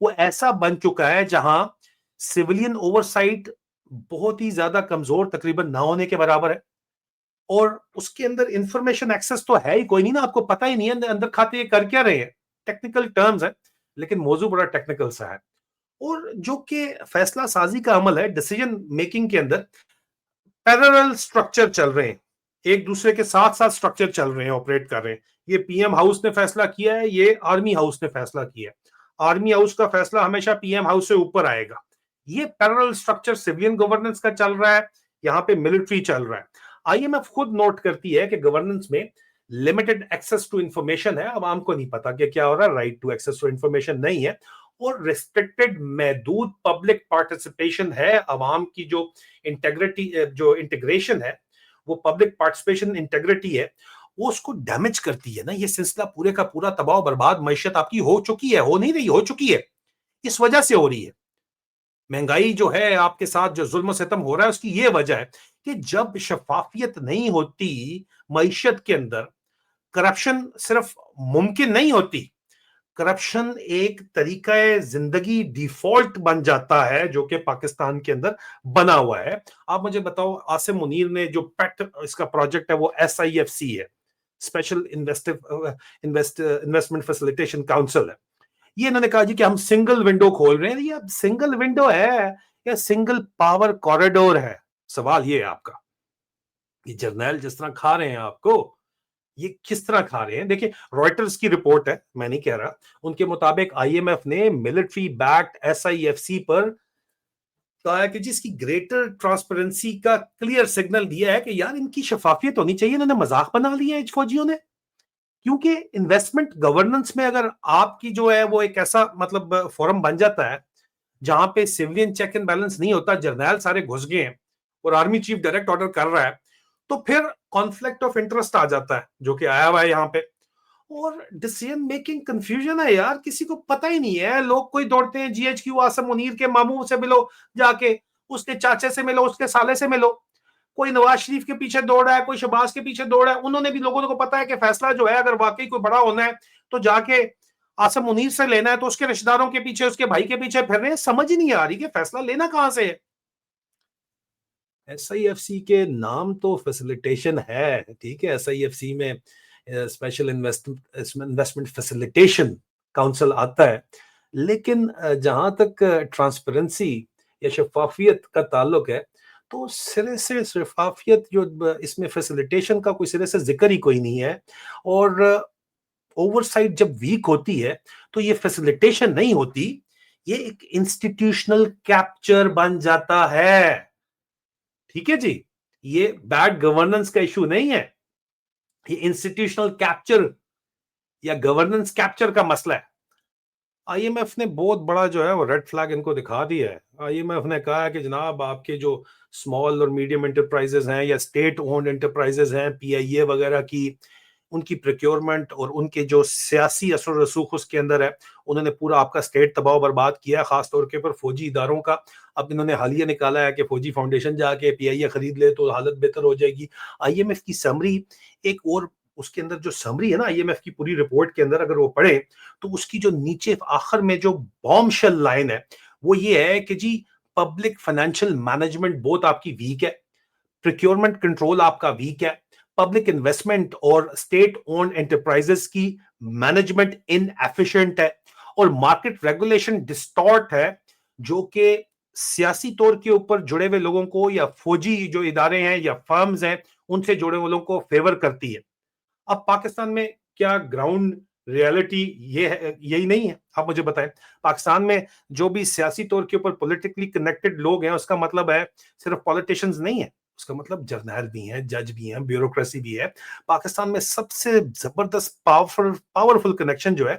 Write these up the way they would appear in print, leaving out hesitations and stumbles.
وہ ایسا بن چکا ہے جہاں سیولین اوورسائٹ بہت ہی زیادہ کمزور، تقریباً نہ ہونے کے برابر ہے، اور اس کے اندر انفارمیشن ایکسس تو ہے ہی کوئی نہیں نا، آپ کو پتہ ہی نہیں ہے اندر کھاتے یہ کر کیا رہے ہیں. ٹیکنیکل ٹرمز ہے لیکن موضوع بڑا ٹیکنیکل سا ہے. اور جو کہ فیصلہ سازی کا عمل ہے، ڈیسیجن میکنگ کے اندر پیرلل سٹرکچر چل رہے ہیں، ایک دوسرے کے ساتھ ساتھ سٹرکچر چل رہے ہیں، آپریٹ کر رہے ہیں. یہ پی ایم ہاؤس نے فیصلہ کیا ہے، یہ آرمی ہاؤس نے فیصلہ کیا ہے. آرمی ہاؤس کا فیصلہ ہمیشہ پی ایم ہاؤس سے اوپر آئے گا. یہ پیرلل سٹرکچر سیوین گورننس کا چل رہا ہے، یہاں پہ ملٹری چل رہا ہے. آئی ایم ایف خود نوٹ کرتی ہے کہ گورننس میں لمیٹڈ ایکسس ٹو انفارمیشن ہے، عوام کو نہیں پتا کہ کیا ہو رہا ہے، right to access to information نہیں ہے، اور ریسٹرکٹڈ محدود پبلک پارٹیسپیشن ہے. عوام کی جو انٹیگریٹی، جو انٹیگریشن ہے، وہ پبلک پارٹیسپیشن انٹیگریٹی ہے، وہ اس کو ڈیمیج کرتی ہے نا. یہ سلسلہ پورے کا پورا تباہ و برباد. معیشت آپ کی ہو چکی ہے، ہو نہیں رہی، ہو چکی ہے، اس وجہ سے ہو رہی ہے. مہنگائی جو ہے، آپ کے ساتھ جو ظلم و ستم ہو رہا ہے، اس کی یہ وجہ ہے کہ جب شفافیت نہیں ہوتی معیشت کے اندر، کرپشن صرف ممکن نہیں ہوتی، کرپشن ایک طریقہ زندگی ڈیفالٹ بن جاتا ہے، جو کہ پاکستان کے اندر بنا ہوا ہے. آپ مجھے بتاؤ، عاصم منیر نے جو پیٹ اس کا پروجیکٹ ہے، وہ ایس آئی ایف سی ہے، اسپیشل انویسٹمنٹ فیسیلیٹیشن کاؤنسل ہے. یہ انہوں نے کہا جی کہ ہم سنگل ونڈو کھول رہے ہیں. یہ اب سنگل ونڈو ہے یا سنگل پاور کوریڈور ہے؟ سوال یہ ہے آپ کا. یہ جرنیل جس طرح کھا رہے ہیں آپ کو، یہ کس طرح کھا رہے ہیں؟ دیکھیں، رائٹرز کی رپورٹ ہے، میں نہیں کہہ رہا، ان کے مطابق آئی ایم ایف نے military backed S I F C پر کہا ہے کہ جس کی گریٹر ٹرانسپیرنسی کا کلیئر سگنل دیا ہے کہ یار ان کی شفافیت ہونی چاہیے. انہوں نے مذاق بنا لیا ہے فوجیوں نے. کیونکہ انویسٹمنٹ گورننس میں اگر آپ کی جو ہے وہ ایک ایسا مطلب فورم بن جاتا ہے جہاں پہ سیولین چیک اینڈ بیلنس نہیں ہوتا، جرنیل سارے گھس گئے ہیں اور آرمی چیف ڈائریکٹ آرڈر کر رہا ہے، تو پھر کانفلکٹ آف انٹرسٹ آ جاتا ہے، جو کہ آیا ہوا ہے یہاں پہ. اور ڈیسیژن میکنگ کنفیوژن ہے یار، کسی کو پتہ ہی نہیں ہے. لوگ کوئی دوڑتے ہیں G H Q, Asim Munir کے ماموں سے ملو جا کے، اس کے چاچے سے ملو، اس کے سالے سے ملو. کوئی نواز شریف کے پیچھے دوڑ رہا ہے، کوئی شہباز کے پیچھے دوڑ رہا ہے. انہوں نے بھی، لوگوں کو پتا ہے کہ فیصلہ جو ہے اگر واقعی کوئی بڑا ہونا ہے تو جا کے عاصم منیر سے لینا ہے، تو اس کے رشتہ داروں کے پیچھے، اس کے بھائی کے پیچھے پھر رہے ہیں. سمجھ ہی نہیں آ رہی کہ فیصلہ لینا کہاں سے ہے. ایس آئی ایف سی کے نام تو فیسیلیٹیشن ہے، ٹھیک ہے، ایس آئی ایف سی میں اسپیشل انویسٹمنٹ فیسیلیٹیشن کاؤنسل آتا ہے، لیکن جہاں تک ٹرانسپیرنسی یا شفافیت کا تعلق ہے، تو سرے سے شفافیت جو اس میں فیسیلیٹیشن کا کوئی سرے سے ذکر ہی کوئی نہیں ہے. اور اوور سائٹ جب ویک ہوتی ہے تو یہ فیسیلیٹیشن نہیں ہوتی، یہ ایک انسٹیٹیوشنل کیپچر بن جاتا ہے. ٹھیک ہے جی، یہ بیڈ گورننس کا ایشو نہیں ہے، یہ انسٹیٹیوشنل کیپچر یا گورننس کیپچر کا مسئلہ ہے. آئی ایم ایف نے بہت بڑا جو ہے وہ ریڈ فلیگ ان کو دکھا دیا ہے. آئی ایم ایف نے کہا ہے کہ جناب آپ کے جو اسمال اور میڈیم انٹرپرائزز ہیں یا اسٹیٹ اونڈ انٹرپرائزز ہیں، پی آئی اے وغیرہ کی، ان کی پروکیورمنٹ اور ان کے جو سیاسی اثر و رسوخ اس کے اندر ہے، انہوں نے پورا آپ کا اسٹیٹ تباہ و برباد کیا ہے، خاص طور کے پر فوجی اداروں کا. اب انہوں نے حالیہ نکالا ہے کہ فوجی فاؤنڈیشن جا کے پی آئی اے خرید لے تو حالت بہتر ہو جائے گی. آئی ایم ایف کی سمری ایک اور، اس کے اندر جو سمری ہے نا آئی ایم ایف کی پوری رپورٹ کے اندر، اگر وہ پڑھیں تو اس کی جو نیچے آخر میں جو بام شل لائن ہے وہ یہ ہے کہ جی پبلک فائنینشیل مینجمنٹ بہت آپ کی ویک ہے، پروکیورمنٹ کنٹرول آپ کا ویک ہے، پبلک انویسٹمنٹ اور اسٹیٹ اونڈ انٹرپرائزز کی مینجمنٹ ان ایفیشینٹ ہے، اور مارکیٹ ریگولیشن ڈسٹارٹ ہے، جو کہ سیاسی طور کے اوپر جڑے ہوئے لوگوں کو یا فوجی جو ادارے ہیں یا فرمز ہیں ان سے جڑے ہوئے لوگوں کو فیور کرتی ہے. اب پاکستان میں کیا گراؤنڈ ریالٹی یہ ہے؟ یہی نہیں ہے؟ آپ مجھے بتائیں. پاکستان میں جو بھی سیاسی طور کے اوپر پولیٹیکلی کنیکٹڈ لوگ ہیں، اس کا مطلب ہے صرف پولیٹیشنز نہیں ہیں، اس کا مطلب جرنیل بھی ہیں، جج بھی ہیں، بیوروکریسی بھی ہے. پاکستان میں سب سے زبردست پاورفل کنیکشن جو ہے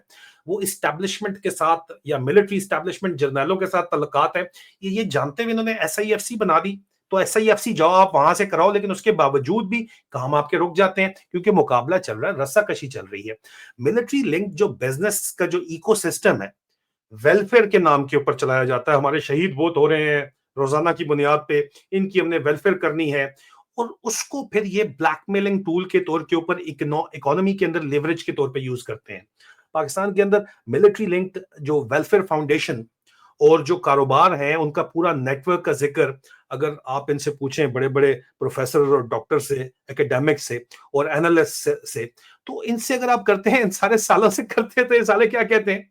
وہ اسٹیبلشمنٹ کے ساتھ یا ملٹری اسٹیبلشمنٹ جرنیلوں کے ساتھ تعلقات ہے. یہ جانتے ہوئے انہوں نے ایس آئی ایف سی بنا دی، تو ایس آئی ایف سی جاؤ آپ وہاں سے کراؤ، لیکن اس کے باوجود بھی کام آپ کے رک جاتے ہیں کیونکہ مقابلہ چل رہا ہے، رسا کشی چل رہی ہے. ملٹری لنک جو بزنس کا جو ایکو سسٹم ہے، ویلفیئر کے نام کے اوپر چلایا جاتا ہے. ہمارے شہید بہت ہو رہے ہیں روزانہ کی بنیاد پہ، ان کی ہم نے ویلفیئر کرنی ہے، اور اس کو پھر یہ بلیک میلنگ ٹول کے طور کے اوپر اکانومی کے اندر لیوریج کے طور پہ یوز کرتے ہیں. پاکستان کے اندر ملٹری لنکڈ جو ویلفیئر فاؤنڈیشن اور جو کاروبار ہیں ان کا پورا نیٹ ورک کا ذکر اگر آپ ان سے پوچھیں بڑے بڑے پروفیسر اور ڈاکٹر سے, اکیڈیمک سے اور اینالسٹ سے, تو ان سے اگر آپ کرتے ہیں, ان سارے سالوں سے کرتے ہیں, تو یہ سالے کیا کہتے ہیں,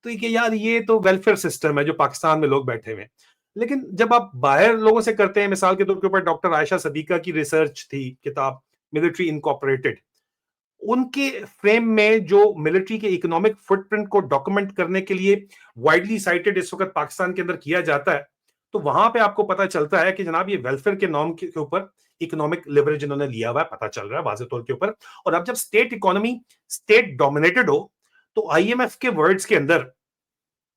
تو کہ یار یہ تو ویلفیئر سسٹم ہے جو پاکستان میں لوگ بیٹھے ہوئے ہیں. لیکن جب آپ باہر لوگوں سے کرتے ہیں, مثال کے طور کے اوپر ڈاکٹر عائشہ صدیقہ کی ریسرچ تھی کتاب ملٹری انکارپوریٹڈ, ان کے فریم میں جو ملٹری کے اکنامک فٹ پرنٹ کو ڈاکومنٹ کرنے کے لیے وائڈلی سائٹڈ اس وقت پاکستان کے اندر کیا جاتا ہے, تو وہاں پہ آپ کو پتا چلتا ہے کہ جناب یہ ویلفیئر کے نام کے اوپر اکنامک لیوریج انہوں نے لیا ہوا ہے, پتا چل رہا ہے واضح طور کے اوپر. اور اب جب اسٹیٹ اکانومی اسٹیٹ ڈومینیٹڈ ہو تو آئی ایم ایف کے ورڈز کے اندر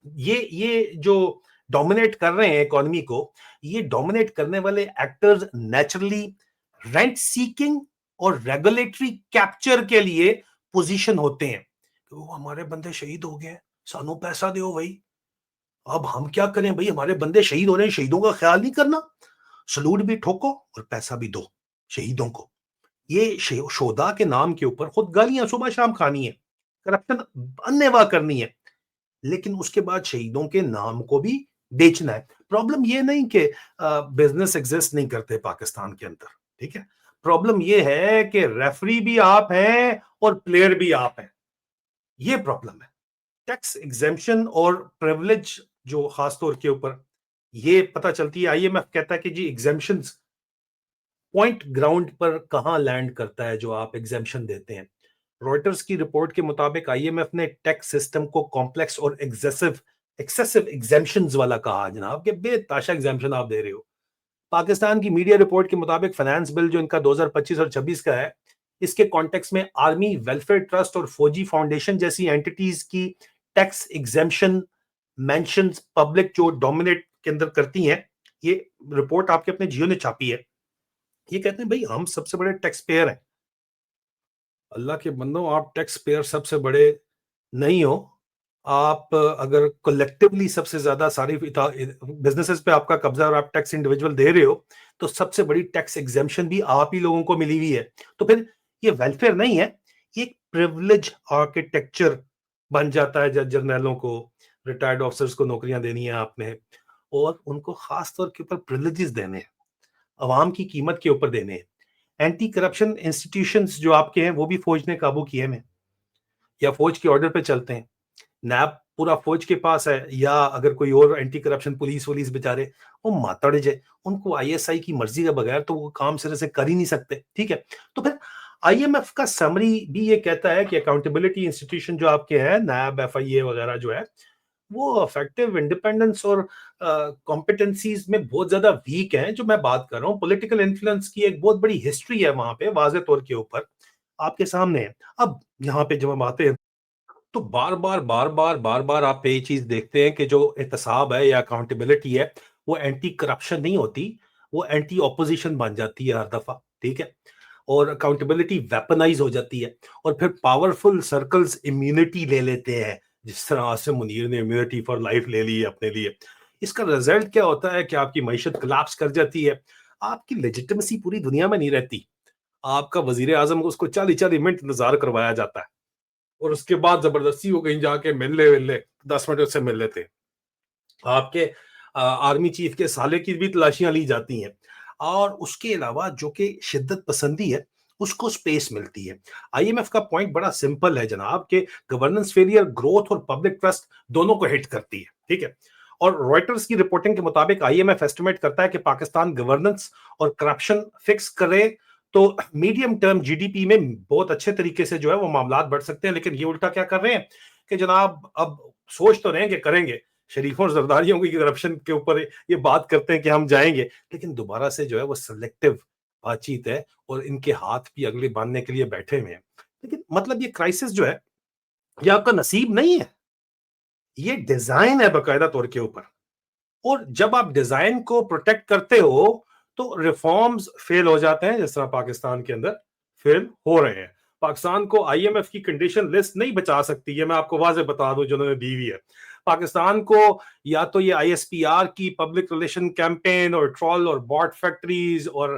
یہ جو ڈومینیٹ کر رہے ہیں اکانومی کو, یہ ڈومینیٹ کرنے والے ایکٹرز نیچرلی رینٹ سیکنگ اور ریگولیٹری کیپچر کے لیے پوزیشن ہوتے ہیں کہ وہ ہمارے بندے شہید ہو گئے, سانو پیسہ دیو بھائی, اب ہم کیا کریں بھائی, ہمارے بندے شہید ہو رہے ہیں, شہیدوں کا خیال نہیں کرنا, سلوٹ بھی ٹھوکو اور پیسہ بھی دو شہیدوں کو. یہ شہداء کے نام کے اوپر خود گالیاں صبح شام کھانی ہے, کرپشن انیوا کرنی ہے, لیکن اس کے بعد شہیدوں کے نام کو بھی بیچنا ہے. پرابلم یہ نہیں کہ بزنس ایگزسٹ نہیں کرتے پاکستان کے اندر, ٹھیک ہے, پرابلم یہ ہے کہ ریفری بھی آپ ہیں اور پلیئر بھی آپ ہیں, یہ پرابلم ہے. ٹیکس ایگزیمپشن اور پریولیج جو خاص طور کے اوپر یہ پتا چلتی ہے, آئی ایم ایف کہتا ہے کہ جی ایگزیمپشنز پوائنٹ گراؤنڈ پر کہاں لینڈ کرتا ہے جو آپ ایگزیمپشن دیتے ہیں. رائٹرز کی رپورٹ کے مطابق آئی ایم ایف نے ٹیکس سسٹم کو کمپلیکس اور ایکسیسو ایگزیمپشنز والا کہا جناب, کہ بے تاشا ایگزیمپشن آپ دے رہے ہو. پاکستان کی میڈیا رپورٹ کے مطابق فائنانس بل جو ان کا 2025 اور 26 کا ہے, اس کے کانٹیکس میں آرمی ویلفیئر ٹرسٹ اور فوجی فاؤنڈیشن جیسی اینٹیز کی ٹیکس ایگزیمپشن مینشنز پبلک جو ڈومینیٹ کے اندر کرتی ہیں. یہ رپورٹ آپ کے اپنے جیو نے چھاپی ہے. یہ کہتے ہیں بھائی ہم سب سے بڑے ٹیکس پیئر ہیں. اللہ کے بندوں, آپ ٹیکس پیئر سب سے بڑے نہیں ہو, آپ اگر کلیکٹیولی سب سے زیادہ ساری بزنسز پہ آپ کا قبضہ اور آپ ٹیکس انڈیویجول دے رہے ہو, تو سب سے بڑی ٹیکس ایگزیمپشن بھی آپ ہی لوگوں کو ملی ہوئی ہے. تو پھر یہ ویلفیئر نہیں ہے, یہ ایک پریولیج آرکیٹیکچر بن جاتا ہے. جرنیلوں کو, ریٹائرڈ آفیسرز کو نوکریاں دینی ہیں آپ نے, اور ان کو خاص طور کے اوپر پریولیجز دینے ہیں, عوام کی قیمت کے اوپر دینے ہیں. اینٹی کرپشن انسٹیٹیوشنز جو آپ کے ہیں وہ بھی فوج نے قابو کیے ہیں, یا فوج کے آرڈر پہ چلتے ہیں. نیب پورا فوج کے پاس ہے, یا اگر کوئی اور اینٹی کرپشن پولیس بیچارے وہ ماتڑ جائے, ان کو آئی ایس آئی کی مرضی کے بغیر تو وہ کام سرے سے کر ہی نہیں سکتے, ٹھیک ہے. تو پھر آئی ایم ایف کا سمری بھی یہ کہتا ہے کہ اکاؤنٹیبلٹی انسٹیٹیوشن جو آپ کے ہیں, نیب, ایف آئی اے وغیرہ جو ہے, وہ افیکٹو انڈیپینڈنس اور کمپیٹنسیز میں بہت زیادہ ویک ہیں. جو میں بات کر رہا ہوں پولیٹیکل انفلوئنس کی ایک بہت بڑی ہسٹری ہے وہاں پہ واضح طور کے اوپر آپ کے سامنے ہے. اب یہاں پہ جب ہم آتے ہیں تو بار بار آپ یہ چیز دیکھتے ہیں کہ جو احتساب ہے یا اکاؤنٹیبلٹی ہے وہ اینٹی کرپشن نہیں ہوتی, وہ اینٹی اپوزیشن بن جاتی ہے ہر دفعہ, ٹھیک ہے. اور اکاؤنٹیبلٹی ویپنائز ہو جاتی ہے, اور پھر پاورفل سرکلز امیونٹی لے لیتے ہیں, جس طرح عاصم منیر نے امیونٹی فار لائف لے لی ہے اپنے لیے. اس کا رزلٹ کیا ہوتا ہے کہ آپ کی معیشت کلاپس کر جاتی ہے, آپ کی لیجٹمیسی پوری دنیا میں نہیں رہتی. آپ کا وزیر اعظم اس کو 40 منٹ انتظار کروایا جاتا ہے, اور اس کے بعد زبردستی وہ کہیں جا کے مل لے 10 منٹ اس سے مل لیتے. آپ کے آرمی چیف کے سالے کی بھی تلاشیاں لی جاتی ہیں, اور اس کے علاوہ جو کہ شدت پسندی ہے اس کو سپیس ملتی ہے. آئی ایم ایف کا پوائنٹ بڑا سمپل ہے جناب, کہ گورننس فیلئر گروتھ اور پبلک ٹرسٹ دونوں کو ہٹ کرتی ہے, ٹھیک ہے. اور رائٹرز کی رپورٹنگ کے مطابق آئی ایم ایف ایسٹیمیٹ کرتا ہے کہ پاکستان گورننس اور کرپشن فکس کرے تو medium term G D P میں بہت اچھے طریقے سے جو ہے وہ معاملات بڑھ سکتے ہیں. لیکن یہ الٹا کیا کر رہے ہیں کہ جناب اب سوچ تو رہے ہیں کہ کریں گے, شریفوں اور زرداریوں کی کرپشن کے اوپر یہ بات کرتے ہیں کہ ہم جائیں گے, لیکن دوبارہ سے جو ہے وہ سلیکٹیو بات چیت ہے, اور ان کے ہاتھ بھی اگلے باندھنے کے لیے بیٹھے ہوئے ہیں. لیکن مطلب یہ کرائسس جو ہے یہ آپ کا نصیب نہیں ہے, یہ ڈیزائن ہے باقاعدہ طور کے اوپر. اور جب آپ ڈیزائن کو پروٹیکٹ کرتے ہو تو ریفارمز فیل ہو جاتے ہیں, جس طرح پاکستان کے اندر فیل ہو رہے ہیں. پاکستان کو آئی ایم ایف کی کنڈیشن لسٹ نہیں بچا سکتی, یہ میں آپ کو واضح بتا دوں جنہوں نے دی ہوئی ہے. پاکستان کو یا تو یہ آئی ایس پی آر کی پبلک ریلیشن کیمپین اور ٹرول اور باٹ فیکٹریز اور